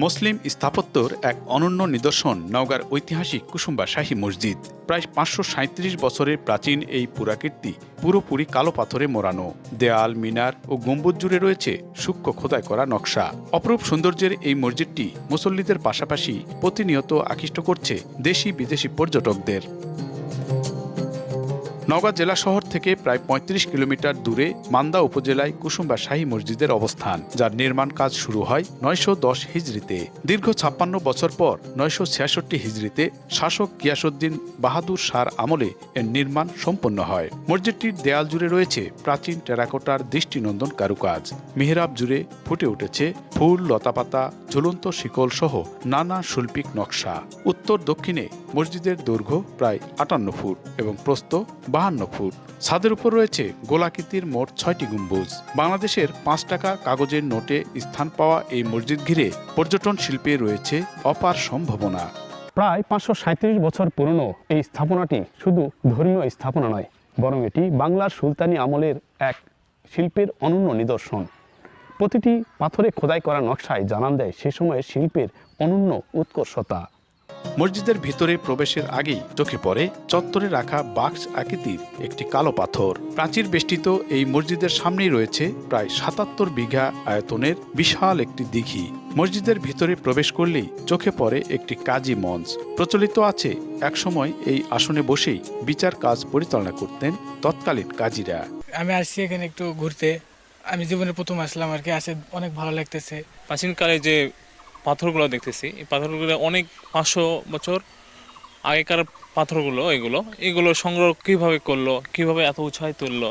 মুসলিম স্থাপত্যর এক অনন্য নিদর্শন নওগাঁর ঐতিহাসিক কুসুম্বা শাহী মসজিদ। প্রায় ৫৩৭ বছরের প্রাচীন এই পুরাকীর্তি পুরোপুরি কালো পাথরে মোড়ানো। দেয়াল, মিনার ও গম্বুজ জুড়ে রয়েছে সূক্ষ্ম খোদাই করা নকশা। অপরূপ সৌন্দর্যের এই মসজিদটি মুসল্লিদের পাশাপাশি প্রতিনিয়ত আকৃষ্ট করছে দেশি বিদেশি পর্যটকদের। নওগাঁ জেলা শহর থেকে প্রায় ৩৫ কিলোমিটার দূরে মান্দা উপজেলায় কুসুম্বা শাহী মসজিদের অবস্থান, যার নির্মাণ কাজ শুরু হয় ৯১০ হিজরিতে। দীর্ঘ ৫৬ বছর পর ৯৬৬ হিজরিতে শাসক গিয়াসউদ্দিন বাহাদুর শাহর আমলে এর নির্মাণ সম্পন্ন হয়। মসজিদটির দেয়াল জুড়ে রয়েছে প্রাচীন টেরাকোটার দৃষ্টিনন্দন কারুকাজ। মিহরাব জুড়ে ফুটে উঠেছে ফুল, লতাপাতা, ঝুলন্ত শিকল সহ নানা শৈল্পিক নকশা। উত্তর দক্ষিণে মসজিদের দৈর্ঘ্য প্রায় ৫৮ ফুট এবং প্রস্থ ৫২ ফুট। ছাদের উপর রয়েছে গোলাকৃতির মোট ৬টি গম্বুজ। বাংলাদেশের ৫ টাকা কাগজের নোটে স্থান পাওয়া এই মসজিদ ঘিরে পর্যটন শিল্পে রয়েছে অপার সম্ভাবনা। প্রায় ৫৩৭ বছর পুরনো এই স্থাপনাটি শুধু ধর্মীয় স্থাপনা নয়, বরং এটি বাংলার সুলতানি আমলের এক শিল্পের অনন্য নিদর্শন। প্রতিটি পাথরে খোদাই করা নকশায় জানান দেয় সে সময়ের শিল্পের অনন্য উৎকর্ষতা। মসজিদের ভিতরে প্রবেশের আগেই চোখে পড়ে চত্বরে রাখা বাক্স আকৃতির একটি কালো পাথর। প্রাচীর বেষ্টিত এই মসজিদের সামনেই রয়েছে প্রায় ৭৭ বিঘা আয়তনের বিশাল একটি দিঘি। মসজিদের ভিতরে প্রবেশ করলেই চোখে পড়ে একটি কাজী মঞ্চ। প্রচলিত আছে একসময় এই আসনে বসেই বিচার কাজ পরিচালনা করতেন তৎকালীন কাজীরা। আমি আসছি এখানে একটু ঘুরতে। আমি জীবনে প্রথম আসলাম আর কি, আসে অনেক ভালো লাগতেছে। প্রাচীনকালে যে পাথরগুলো দেখতেছি, এই পাথরগুলো অনেক ৫০০ বছর আগেকার পাথরগুলো। এগুলো সংগ্রহ কিভাবে করলো, কিভাবে এত উৎসাহ তুললো,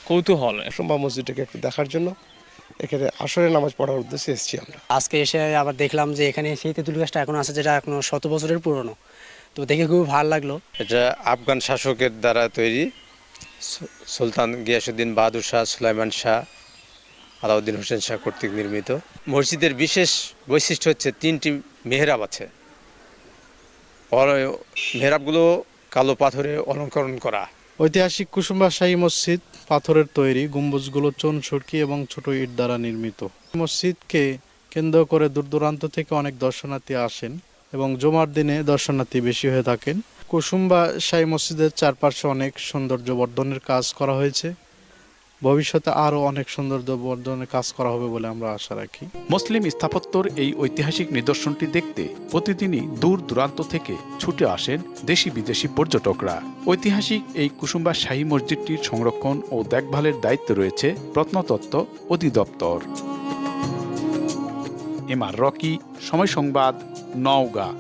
কৌতূহল। কুসুম্বা মসজিদটাকে একটু দেখার জন্য এখানে আসরে নামাজ পড়ার উদ্দেশ্যে এসেছি আমরা। আজকে এসে আবার দেখলাম যে এখানে সেই তেঁতুল গাছটা এখন আছে, যেটা এখনো ১০০ বছরের পুরনো। তো দেখে খুব ভালো লাগলো। এটা আফগান শাসকের দ্বারা তৈরি, সুলতান গিয়াসউদ্দিন বাহাদুর শাহ, সুলাইমান শাহ, আলাউদ্দিন হোসেন শাহ কর্তৃক নির্মিত। মসজিদের বিশেষ বৈশিষ্ট্য হচ্ছে ৩টি মেহরাব আছে। মেহরাবগুলো কালো পাথরে অলঙ্করণ করা। ঐতিহাসিক কুসুম্বা শাহী মসজিদ পাথরের তৈরি, গম্বুজগুলো চুন সুরকি এবং ছোট ইট দ্বারা নির্মিত। মসজিদকে কেন্দ্র করে দূর দূরান্ত থেকে অনেক দর্শনার্থী আসেন এবং জুমার দিনে দর্শনার্থী বেশি হয়ে থাকেন। কুসুম্বা শাহী মসজিদের চারপাশে অনেক সৌন্দর্য বর্ধনের কাজ করা হয়েছে। ভবিষ্যতে আরও অনেক সৌন্দর্য বর্ধনের কাজ করা হবে বলে আমরা আশা রাখি। মুসলিম স্থাপত্যর এই ঐতিহাসিক নিদর্শনটি দেখতে প্রতিদিনই দূর দূরান্ত থেকে ছুটে আসেন দেশি বিদেশি পর্যটকরা। ঐতিহাসিক এই কুসুম্বা শাহী মসজিদটির সংরক্ষণ ও দেখভালের দায়িত্ব রয়েছে প্রত্নতত্ত্ব অধিদপ্তর। এমআর রকি, সময় সংবাদ, নওগাঁ।